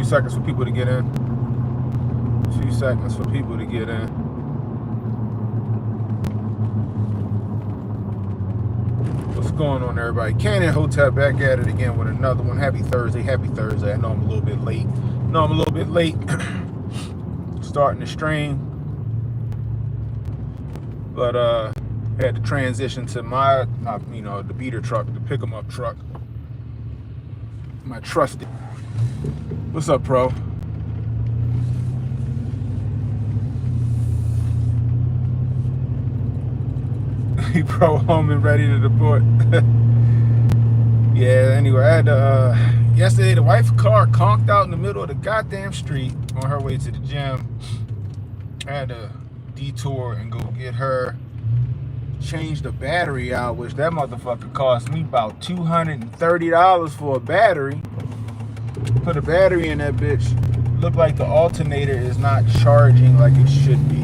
seconds for people to get in. A few seconds for people to get in. What's going on, everybody? Cannon Hotel back at it again with another one. Happy Thursday. Happy Thursday. I know I'm a little bit late. Starting the stream. But had to transition to my the beater truck, the pick 'em up truck. My trusted. What's up, Pro? Pro home and ready to deport. Yeah, anyway, I had to, yesterday the wife's car conked out in the middle of the goddamn street on her way to the gym. I had to detour and go get her, change the battery out, which that motherfucker cost me about $230 for a battery. Put a battery in that bitch. Looked like the alternator is not charging like it should be.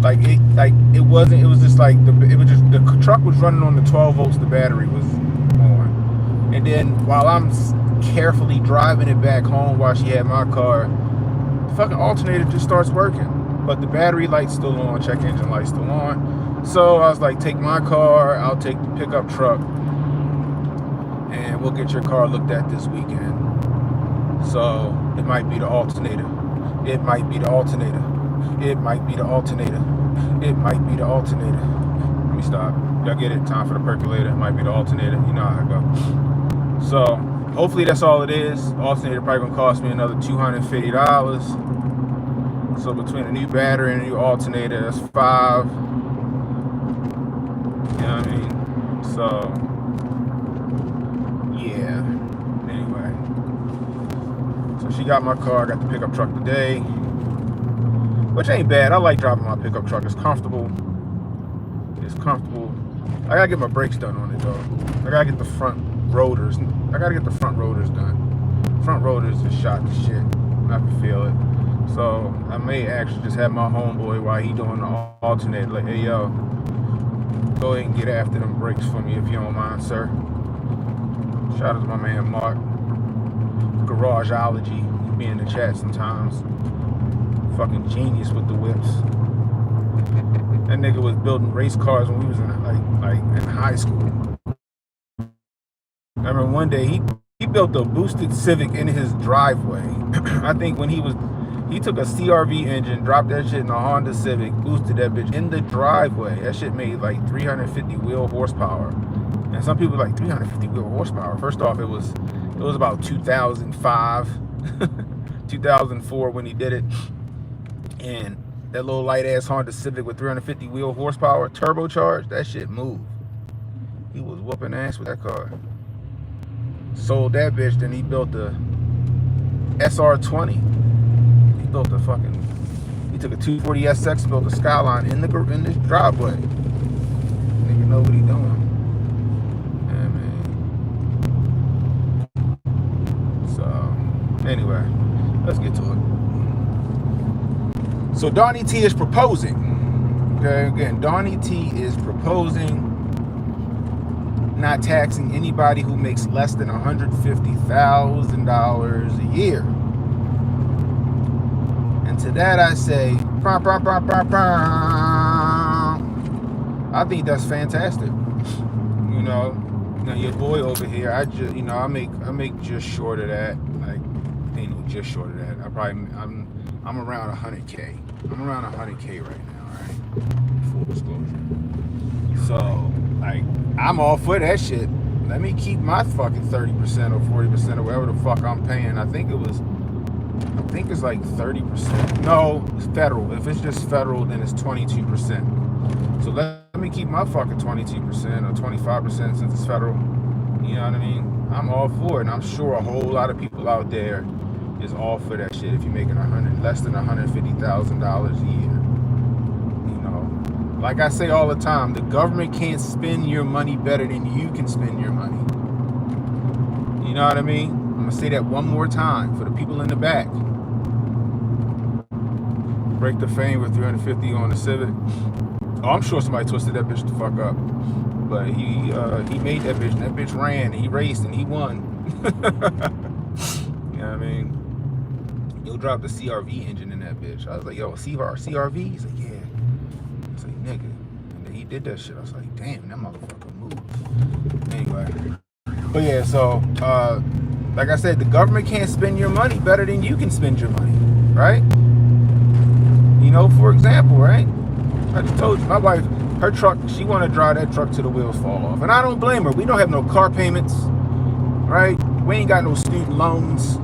It wasn't. It was just like the truck was running on the 12 volts. The battery was on, and then while I'm carefully driving it back home while she had my car, the fucking alternator just starts working, but the battery light's still on, check engine light's still on. So I was like, take my car, I'll take the pickup truck, and we'll get your car looked at this weekend. So it might be the alternator. It might be the alternator. It might be the alternator. It might be the alternator. Let me stop. Y'all get it? Time for the percolator. It might be the alternator. You know how I go. So hopefully that's all it is. Alternator probably gonna cost me another $250. So between a new battery and a new alternator, that's $5. You know what I mean? So yeah. Anyway. So she got my car. I got the pickup truck today. Which ain't bad. I like driving my pickup truck. It's comfortable. It's comfortable. I gotta get my brakes done on it though. I gotta get the front rotors. I gotta get the front rotors done. Front rotors is shot to shit. I can feel it. So I may actually just have my homeboy while he doing the alternator. Like, hey yo, go ahead and get after them brakes for me if you don't mind, sir. Shout out to my man Mark. Garageology. He be in the chat sometimes. Fucking genius with the whips. That nigga was building race cars when we was in in high school. I remember one day he built a boosted Civic in his driveway. I think when he took a CRV engine, dropped that shit in a Honda Civic, boosted that bitch in the driveway. That shit made like 350 wheel horsepower. And some people like 350 wheel horsepower. First off, it was about 2005, 2004 when he did it. And that little light ass Honda Civic with 350 wheel horsepower, turbocharged, that shit moved. He was whooping ass with that car. Sold that bitch, then he built the SR20. He took a 240 SX and built a Skyline in this driveway. Nigga know what he doing. Yeah, man. So, anyway, let's get to it. So Donnie T is proposing. Okay, again, Donnie T is proposing not taxing anybody who makes less than $150,000 a year. And to that I say, I think that's fantastic. You know, now your boy over here, I make just short of that. Like, ain't no just short of that. I'm around 100K. I'm around 100K right now, alright? Full disclosure. So, like, I'm all for that shit. Let me keep my fucking 30% or 40% or whatever the fuck I'm paying. I think it's like 30%. No, it's federal. If it's just federal, then it's 22%. So let me keep my fucking 22% or 25% since it's federal. You know what I mean? I'm all for it, and I'm sure a whole lot of people out there is all for that shit if you're making less than $150,000 a year. You know, like I say all the time, the government can't spend your money better than you can spend your money. You know what I mean? I'm gonna say that one more time for the people in the back. Break the fame with 350 on the Civic. Oh, I'm sure somebody twisted that bitch the fuck up, but he made that bitch. And that bitch ran. He raced and he won. You know what I mean? dropped the CRV engine in that bitch. I was like, yo, CRV? He's like, yeah. I was like, nigga. And then he did that shit. I was like, damn, that motherfucker moved. Anyway. But yeah, so, like I said, the government can't spend your money better than you can spend your money, right? You know, for example, right? I just told you, my wife, her truck, she want to drive that truck till the wheels fall off. And I don't blame her. We don't have no car payments, right? We ain't got no student loans,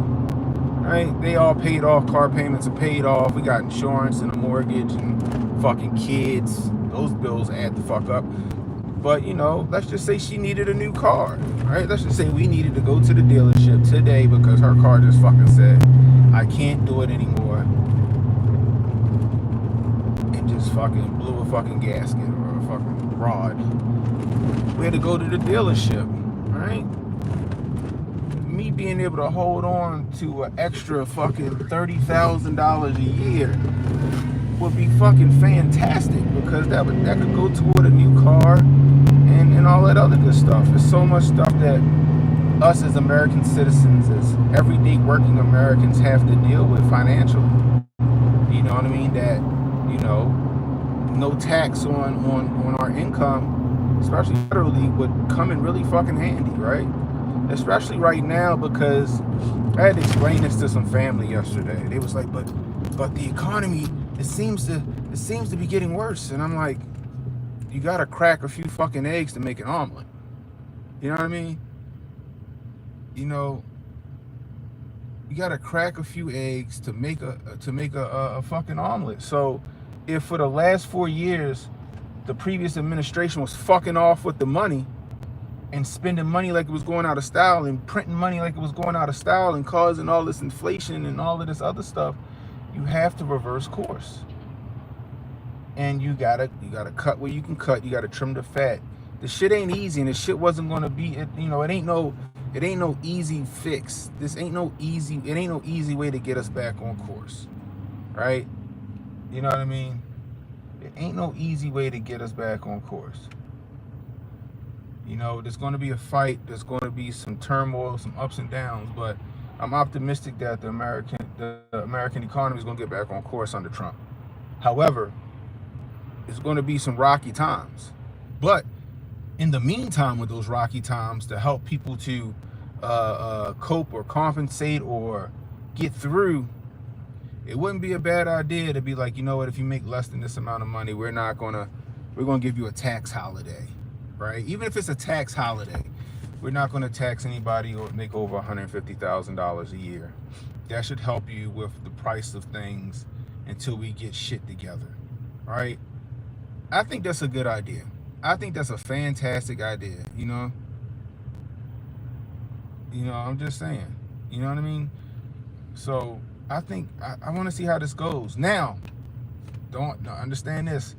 right? They all paid off. Car payments are paid off. We got insurance and a mortgage and fucking kids. Those bills add the fuck up. But, you know, let's just say she needed a new car, right? Let's just say we needed to go to the dealership today because her car just fucking said, I can't do it anymore. And just fucking blew a fucking gasket or a fucking rod. We had to go to the dealership, right? Me being able to hold on to an extra fucking $30,000 a year would be fucking fantastic, because that could go toward a new car and all that other good stuff. There's so much stuff that us as American citizens, as everyday working Americans, have to deal with financially. You know what I mean? That, you know, no tax on our income, especially federally, would come in really fucking handy, right? Especially right now, because I had to explain this to some family yesterday. They was like, but the economy, it seems to be getting worse. And I'm like, you gotta crack a few fucking eggs to make an omelet. You know what I mean? You know, you gotta crack a few eggs to make a fucking omelet. So if for the last 4 years the previous administration was fucking off with the money and spending money like it was going out of style and printing money like it was going out of style and causing all this inflation and all of this other stuff, you have to reverse course. And you gotta cut where you can cut. You gotta trim the fat. The shit ain't easy, and the shit wasn't gonna be. You know, it ain't no easy fix. It ain't no easy way to get us back on course, right? You know what I mean? It ain't no easy way to get us back on course. You know, there's going to be a fight. There's going to be some turmoil, some ups and downs. But I'm optimistic that the American economy is going to get back on course under Trump. However, it's going to be some rocky times. But in the meantime, with those rocky times, to help people to cope or compensate or get through, it wouldn't be a bad idea to be like, you know what, if you make less than this amount of money, we're going to give you a tax holiday. Right? Even if it's a tax holiday, we're not going to tax anybody who make over $150,000 a year. That should help you with the price of things until we get shit together. Right? I think that's a good idea. I think that's a fantastic idea, you know? You know, I'm just saying. You know what I mean? So I think I want to see how this goes. Now, don't understand this.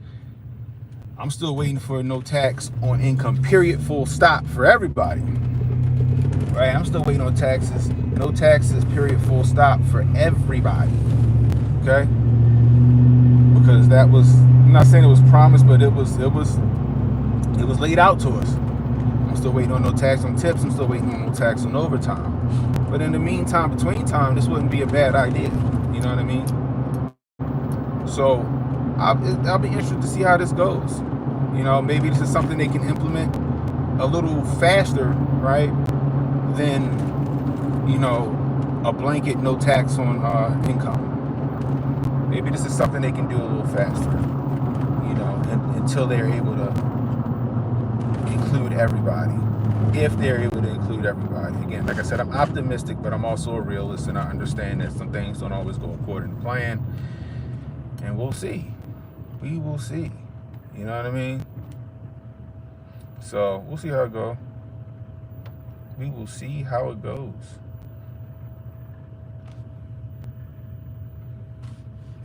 I'm still waiting for no tax on income, period, full stop, for everybody. Right? I'm still waiting on taxes. No taxes, period, full stop, for everybody. Okay? Because that was, I'm not saying it was promised, but it was laid out to us. I'm still waiting on no tax on tips. I'm still waiting on no tax on overtime. But in the meantime, between time, this wouldn't be a bad idea. You know what I mean? So I'll be interested to see how this goes. You know, maybe this is something they can implement a little faster, right, than, you know, a blanket no tax on income. Maybe this is something they can do a little faster, you know, until they're able to include everybody. If they're able to include everybody. Again, like I said, I'm optimistic, but I'm also a realist, and I understand that some things don't always go according to plan. And we'll see. We will see. You know what I mean? So we'll see how it goes. We will see how it goes.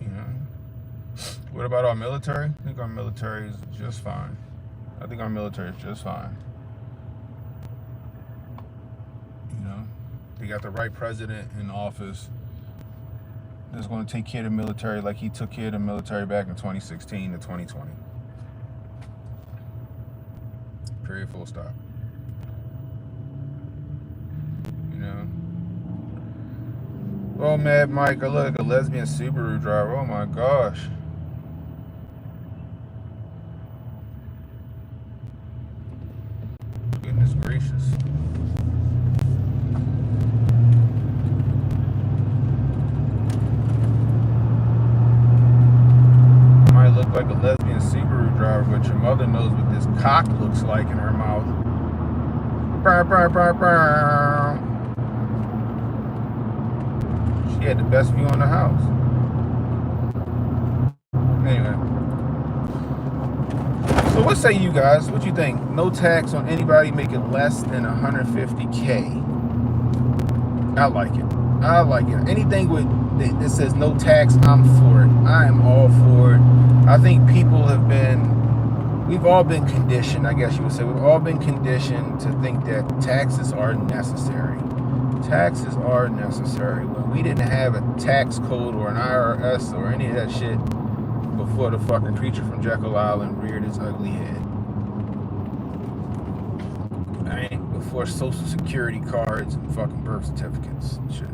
You know? What about our military? I think our military is just fine. You know? They got the right president in office that's going to take care of the military like he took care of the military back in 2016 to 2020. Period, full stop. You know? Oh, Mad Mike, I look like a lesbian Subaru driver. Oh my gosh. Goodness gracious. You might look like a lesbian Subaru driver, but your mother knows what this cock looks like in her mouth. Burr, burr, burr, burr. She had the best view on the house. Anyway. So what say you guys? What you think? No tax on anybody making less than 150K. I like it. I like it. Anything that says no tax, I'm for it. I am all for it. I think people we've all been conditioned, I guess you would say. We've all been conditioned to think that taxes are necessary. Taxes are necessary. When we didn't have a tax code or an IRS or any of that shit before the fucking creature from Jekyll Island reared his ugly head. Right? Before social security cards and fucking birth certificates and shit.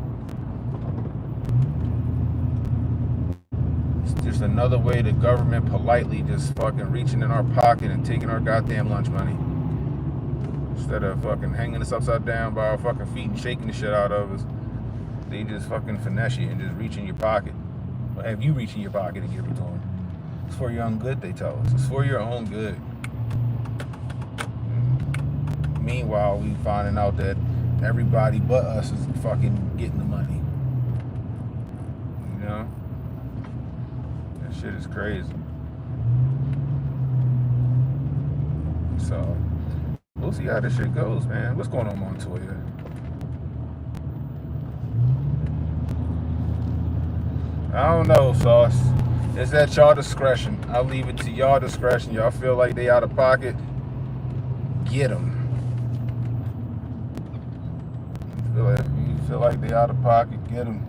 It's just another way the government politely just fucking reaching in our pocket and taking our goddamn lunch money. Instead of fucking hanging us upside down by our fucking feet and shaking the shit out of us, they just fucking finesse you and just reach in your pocket. Or have you reach in your pocket and give it to them. It's for your own good, they tell us. It's for your own good. Meanwhile, we finding out that everybody but us is fucking getting the money. You know? That shit is crazy. So, we'll see how this shit goes, man. What's going on, Montoya? I don't know, Sauce. It's at y'all discretion. I'll leave it to y'all discretion. Y'all feel like they out of pocket? Get them. If you feel like they out of pocket, get them.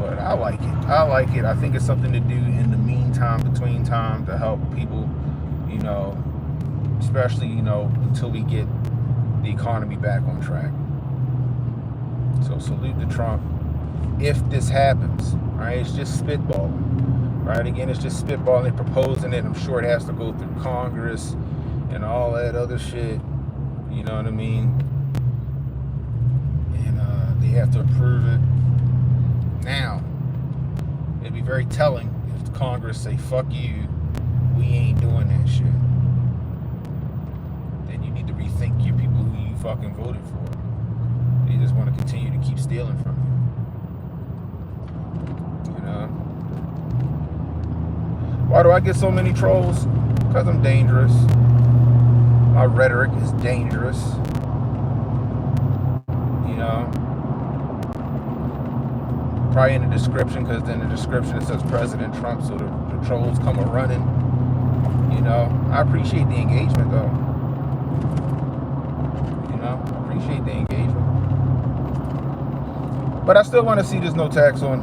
But I like it. I like it. I think it's something to do in the meantime, between time, to help people, you know, especially, you know, until we get the economy back on track. So salute to Trump. If this happens, right? It's just spitballing, right? Again, it's just spitballing, proposing it. I'm sure it has to go through Congress and all that other shit. You know what I mean? And they have to approve it. Now, it'd be very telling if Congress say, fuck you, we ain't doing that shit. Then you need to rethink your people who you fucking voted for. They just want to continue to keep stealing from you. You know? Why do I get so many trolls? Because I'm dangerous. My rhetoric is dangerous. You know? Probably in the description, because in the description it says President Trump, so the trolls come a-running. You know? I appreciate the engagement, though. You know? I appreciate the engagement. But I still want to see there's no tax on,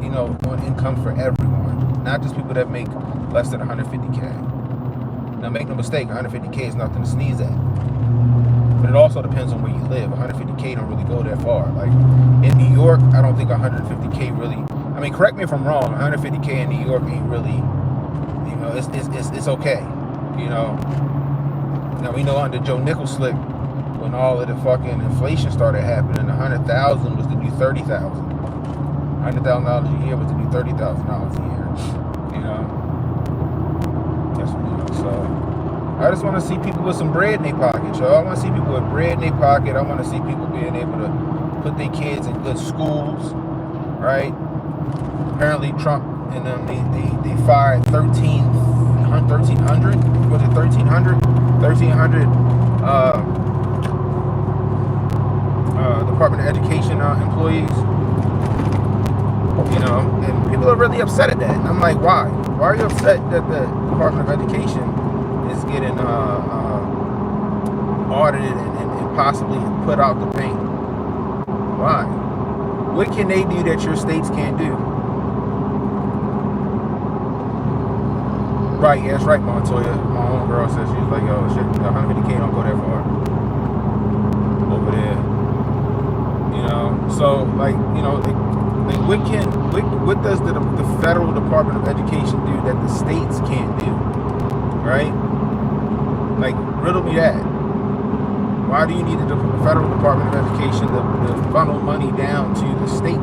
you know, on income for everyone. Not just people that make less than 150K. Now, make no mistake, 150K is nothing to sneeze at. But it also depends on where you live. 150K don't really go that far. Like, in New York, I don't think 150K really... I mean, correct me if I'm wrong. 150K in New York ain't really... You know, it's okay. You know? Now, we know under Joe Nicholslick, when all of the fucking inflation started happening, 100,000 was the new 30,000. $100,000 a year was the new $30,000 a year. You know? That's what, you know, so I just want to see people with some bread in their pocket, y'all. I want to see people with bread in their pocket. I want to see people being able to put their kids in good schools, right? Apparently Trump and them, they fired 1,300, was it 1,300? 1,300 Department of Education employees, you know, and people are really upset at that. And I'm like, why? Why are you upset that the Department of Education is getting audited and possibly put out the paint? Why? What can they do that your states can't do? Right, yeah, that's right, Montoya. My own girl says, she was like, yo, shit, 150K don't go that far. over there. You know, so like, you know, like what does the federal Department of Education do that the states can't do, right? Like, riddle me that. Why do you need the federal Department of Education to funnel money down to the state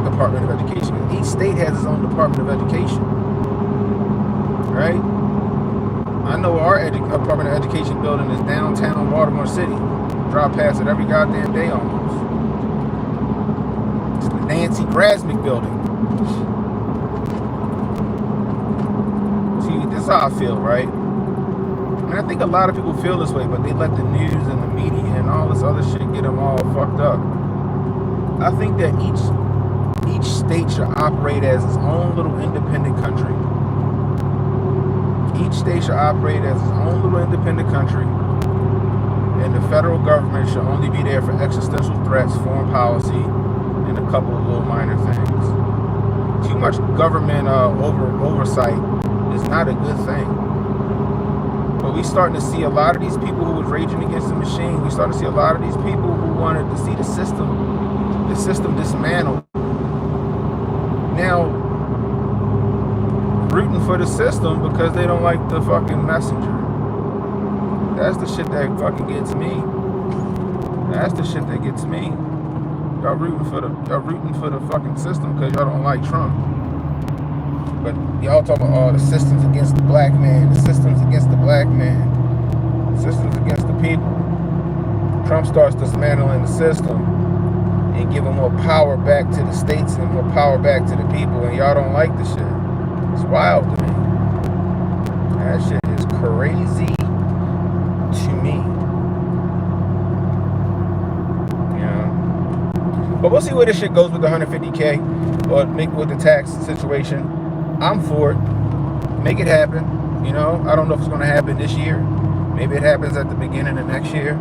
Department of Education? Each state has its own Department of Education, right? I know our Department of Education building is downtown Baltimore City. Drive past it every goddamn day almost. It's the Nancy Grasmick building. See, this is how I feel, right? And I think a lot of people feel this way, but they let the news and the media and all this other shit get them all fucked up. I think that each state should operate as its own little independent country. Each state should operate as its own little independent country, and the federal government should only be there for existential threats, foreign policy, and a couple of little minor things. Too much government oversight is not a good thing. But we starting to see a lot of these people who was raging against the machine. We starting to see a lot of these people who wanted to see the system dismantled. Now, rooting for the system because they don't like the fucking messenger. That's the shit that fucking gets me. That's the shit that gets me. Y'all rooting for the fucking system because y'all don't like Trump. But y'all talking about, oh, the system's against the black man. The system's against the black man. The system's against the people. Trump starts dismantling the system and giving more power back to the states and more power back to the people, and y'all don't like the shit. It's wild to me. That shit is crazy to me. Yeah. But we'll see where this shit goes with the 150K or with the tax situation. I'm for it. Make it happen. You know, I don't know if it's going to happen this year. Maybe it happens at the beginning of next year.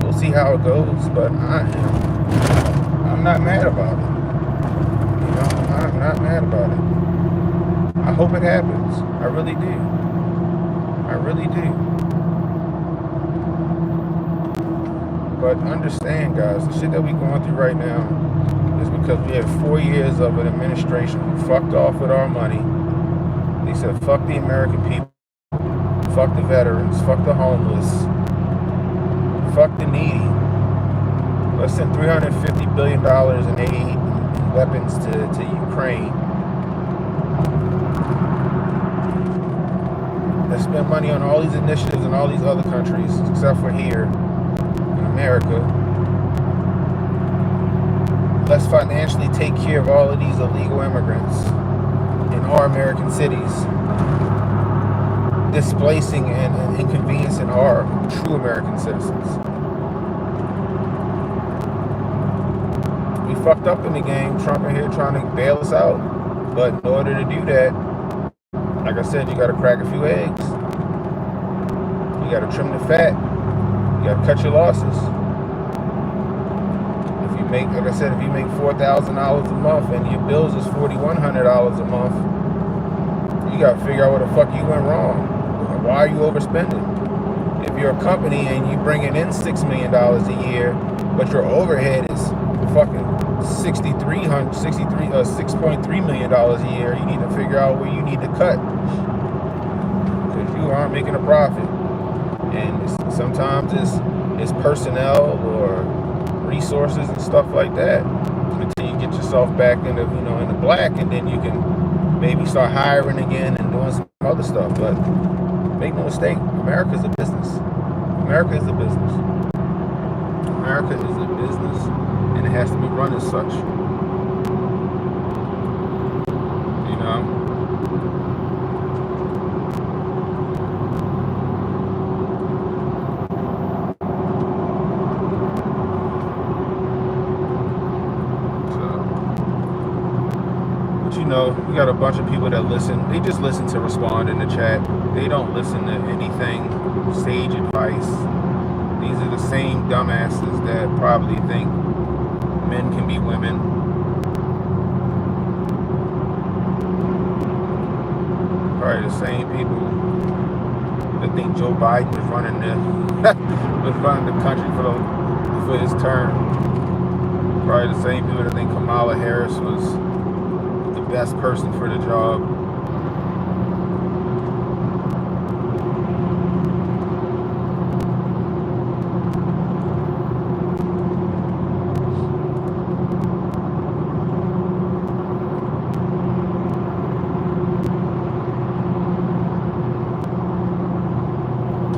We'll see how it goes. But I'm not mad about it. You know, I'm not mad about it. I hope it happens. I really do. I really do. But understand, guys, the shit that we're going through right now is because we had 4 years of an administration who fucked off with our money. They said, fuck the American people, fuck the veterans, fuck the homeless, fuck the needy. Let's send $350 billion in aid and weapons to Ukraine. Let's spend money on all these initiatives in all these other countries, except for here in America. Let's financially take care of all of these illegal immigrants in our American cities, displacing and inconveniencing our true American citizens. We fucked up in the game. Trump in here trying to bail us out. But in order to do that, like I said, you got to crack a few eggs. You got to trim the fat. You got to cut your losses. Like I said, if you make $4,000 a month and your bills is $4,100 a month, you got to figure out where the fuck you went wrong. Why are you overspending? If you're a company and you bringing in $6 million a year, but your overhead is fucking $6.3 million a year, you need to figure out where you need to cut, because you aren't making a profit. And sometimes it's personnel or resources and stuff like that until you get yourself back in the black, and then you can maybe start hiring again and doing some other stuff. But make no mistake, America is a business. America is a business. America is a business, and it has to be run as such. You know? We got a bunch of people that listen. They just listen to respond in the chat. They don't listen to anything sage advice. These are the same dumbasses that probably think men can be women. Probably the same people that think Joe Biden was running the country for for his term. Probably the same dude that think Kamala Harris was the best person for the job.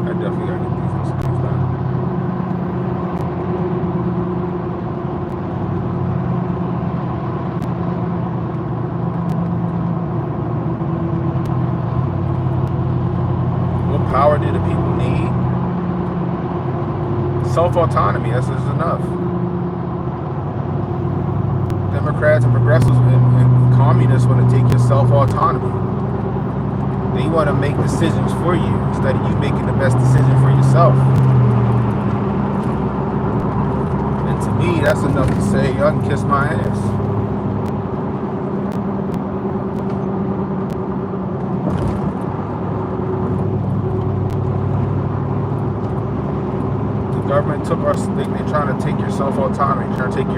I definitely gotta get these things done. What power do the people need? Self-autonomy, that's just enough. Democrats and progressives and communists want to take your self-autonomy. They want to make decisions for you instead of you making the best decision for yourself. And to me, that's enough to say, y'all can kiss my ass. The government took our, they're trying to take your self-autonomy. They're trying to take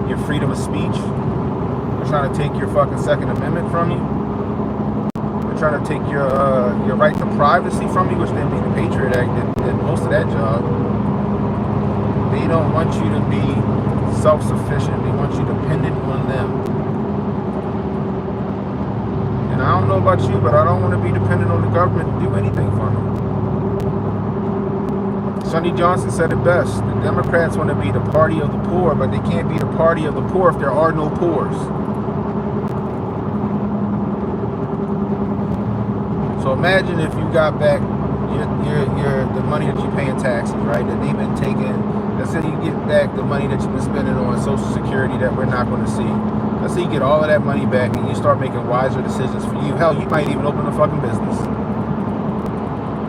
your freedom of speech. They're trying to take your fucking Second Amendment from you. They're trying to take your right to privacy from you, which then being the Patriot Act did most of that job. They don't want you to be self-sufficient. They want you dependent on them. And I don't know about you, but I don't want to be dependent on the government to do anything for me. Sonny Johnson said it best. The Democrats want to be the party of the poor, but they can't be the party of the poor if there are no poors. So imagine if you got back the money that you pay in taxes, right? That they've been taking. Let's say you get back the money that you've been spending on Social Security that we're not going to see. Let's say you get all of that money back and you start making wiser decisions for you. Hell, you might even open a fucking business.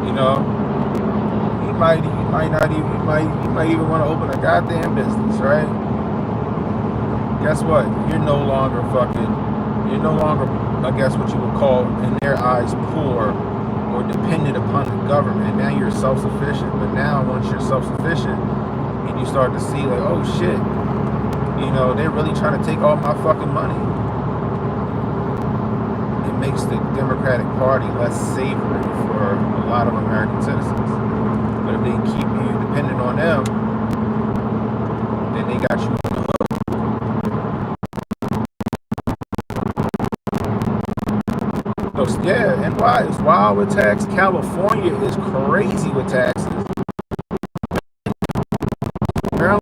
You know, you might even want to open a goddamn business, right? Guess what? You're no longer, I guess what you would call, in their eyes, poor or dependent upon the government. Now you're self-sufficient. But now, once you're self-sufficient, and you start to see, like, oh shit, you know, they're really trying to take all my fucking money. It makes the Democratic Party less savory for a lot of American citizens. But if they keep you dependent on them, then they got you. Yeah, and why? It's wild with tax. California is crazy with taxes. Maryland's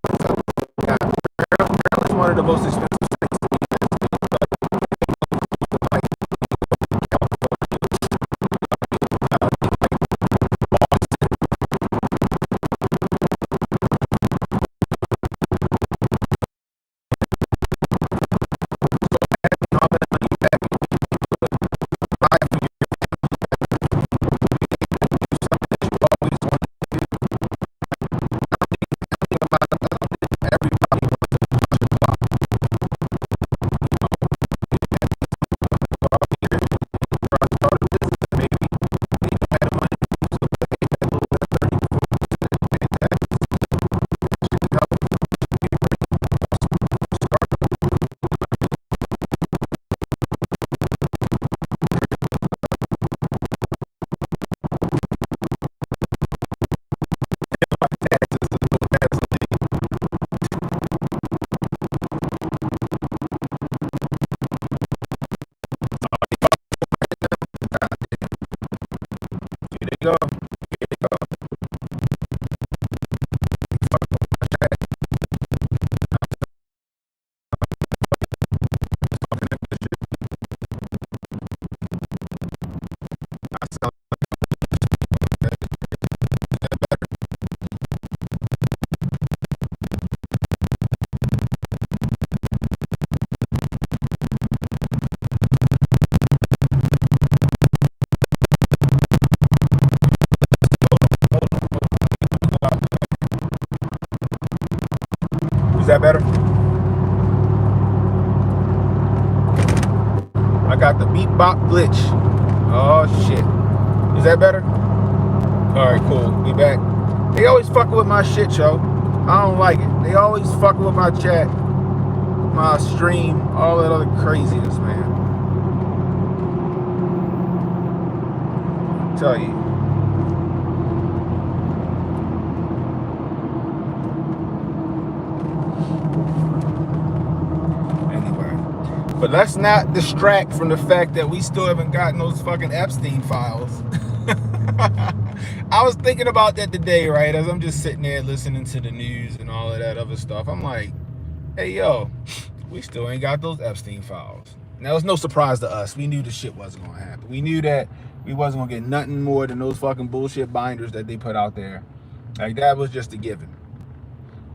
one of the most expensive states in the United go. Is that better? I got the beat bop glitch. Oh shit. Is that better? Alright, cool. We back. They always fucking with my shit, yo. I don't like it. They always fuck with my chat, my stream, all that other craziness, man. I'll tell you. But let's not distract from the fact that we still haven't gotten those fucking Epstein files. I was thinking about that today, right? As I'm just sitting there listening to the news and all of that other stuff. I'm like, hey, yo, we still ain't got those Epstein files. Now, it's no surprise to us. We knew the shit wasn't going to happen. We knew that we wasn't going to get nothing more than those fucking bullshit binders that they put out there. Like, that was just a given.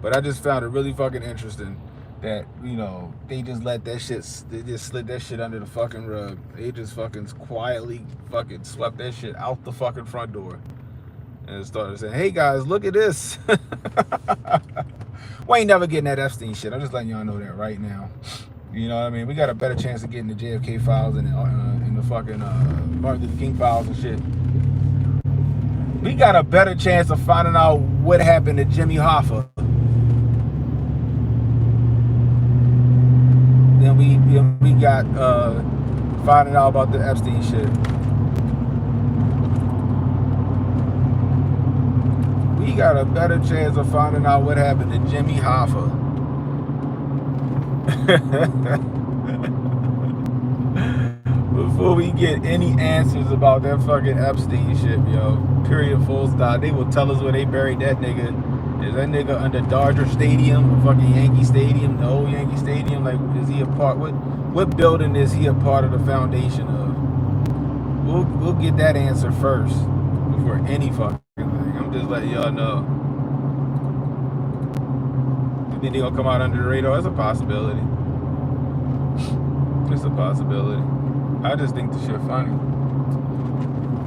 But I just found it really fucking interesting that, you know, they just let that shit, they just slid that shit under the fucking rug. They just fucking quietly fucking swept that shit out the fucking front door and started saying, hey guys, look at this. We ain't never getting that Epstein shit. I'm just letting y'all know that right now. You know what I mean? We got a better chance of getting the JFK files and the fucking Martin Luther King files and shit. We got a better chance of finding out what happened to Jimmy Hoffa than we got finding out about the Epstein shit. We got a better chance of finding out what happened to Jimmy Hoffa. Before we get any answers about that fucking Epstein shit, yo. Period, full stop. They will tell us where they buried that nigga. Is that nigga under Dodger Stadium or fucking Yankee Stadium, the old Yankee Stadium? Like, is he a part? What building is he a part of the foundation of? We'll get that answer first before any fucking thing. I'm just letting y'all know. You think they gonna come out under the radar? It's a possibility. It's a possibility. I just think the shit funny.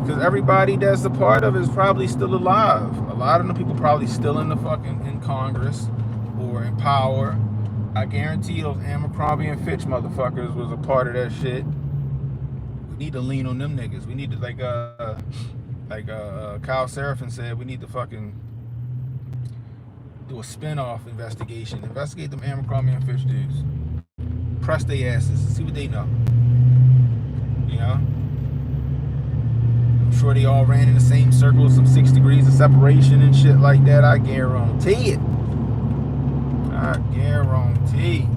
Because everybody that's a part of it is probably still alive. A lot of them people probably still in Congress or in power. I guarantee those Abercrombie and Fitch motherfuckers was a part of that shit. We need to lean on them niggas. We need to, like Kyle Seraphin said, we need to fucking do a spin-off investigation. Investigate them Abercrombie and Fitch dudes. Press their asses. See what they know. You know? I'm sure they all ran in the same circle, some 6 degrees of separation and shit like that. I guarantee it. I guarantee.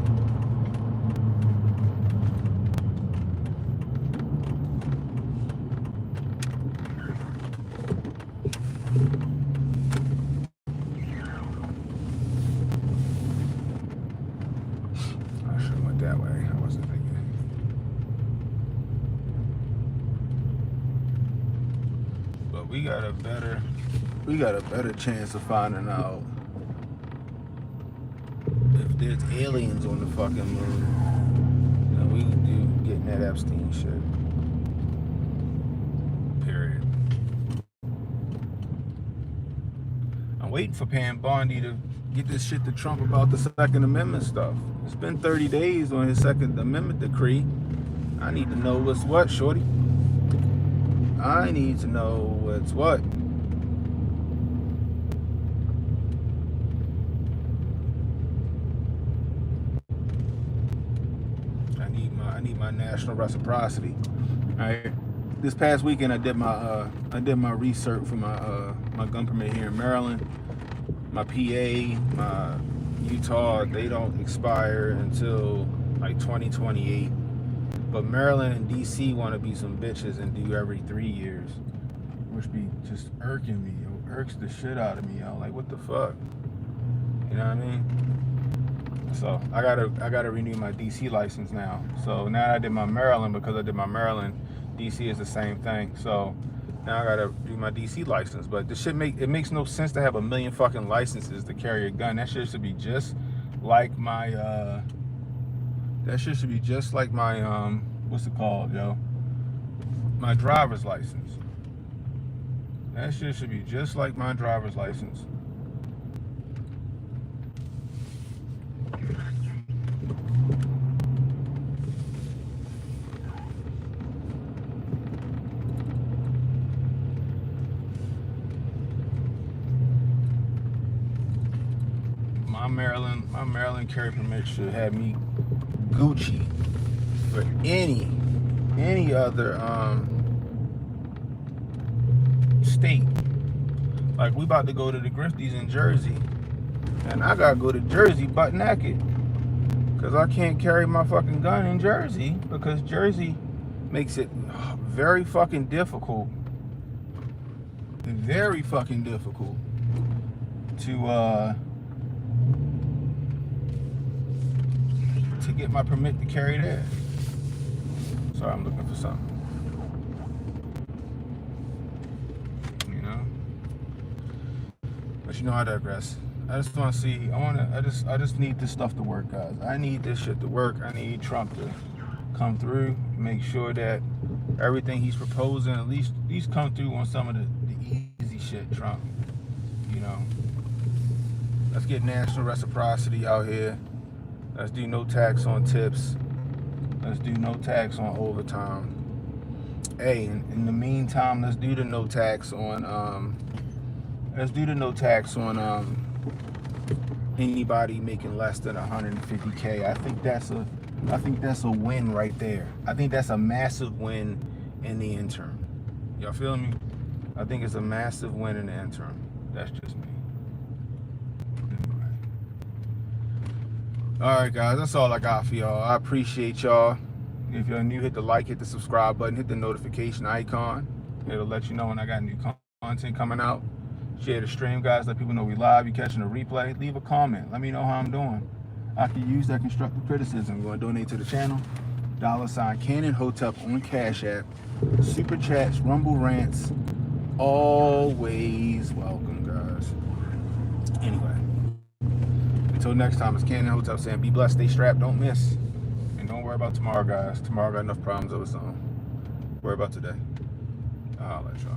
I should have went that way. I wasn't thinking. But we got a better chance of finding out if there's aliens on the fucking moon than we do getting that Epstein shit. Period. I'm waiting for Pam Bondi to get this shit to Trump about the Second Amendment stuff. It's been 30 days on his Second Amendment decree. I need to know what's what, shorty. I need to know what's what. I need my national reciprocity. All right. This past weekend, I did my research for my gun permit here in Maryland. My PA, my Utah, they don't expire until like 2028. But Maryland and DC want to be some bitches and do every 3 years, which be just irking me. Yo, irks the shit out of me. Yo, like what the fuck? You know what I mean? So I gotta renew my DC license now. So now I did my Maryland, because I did my Maryland, DC is the same thing. So now I gotta do my DC license. But this shit makes no sense to have a million fucking licenses to carry a gun. That shit should be just like my what's it called, yo? My driver's license. That shit should be just like my driver's license. Maryland carry permit should have me Gucci for any other state. Like, we about to go to the Grifties in Jersey, and I gotta go to Jersey butt naked because I can't carry my fucking gun in Jersey, because Jersey makes it very fucking difficult to get my permit to carry there. Sorry, I'm looking for something. You know? But you know, I digress. I just want to see. I just need this stuff to work, guys. I need this shit to work. I need Trump to come through, make sure that everything he's proposing, at least come through on some of the easy shit, Trump. You know, let's get national reciprocity out here. Let's do no tax on tips. Let's do no tax on overtime. Hey, in the meantime, let's do the no tax on anybody making less than 150K. I think that's a win right there. I think that's a massive win in the interim. Y'all feel me? I think it's a massive win in the interim. That's just me. Anyway. Alright, guys, that's all I got for y'all. I appreciate y'all. If you're new, hit the like, hit the subscribe button, hit the notification icon. It'll let you know when I got new content coming out. Share the stream, guys. Let people know we live. You catching a replay. Leave a comment. Let me know how I'm doing. I can use that constructive criticism. You want to donate to the channel? $ Cannon Hotep on Cash App. Super chats, Rumble rants. Always welcome, guys. Anyway, until next time, it's Cannon Hotep saying be blessed, stay strapped, don't miss. And don't worry about tomorrow, guys. Tomorrow got enough problems of its own. Worry about today. I'll let y'all.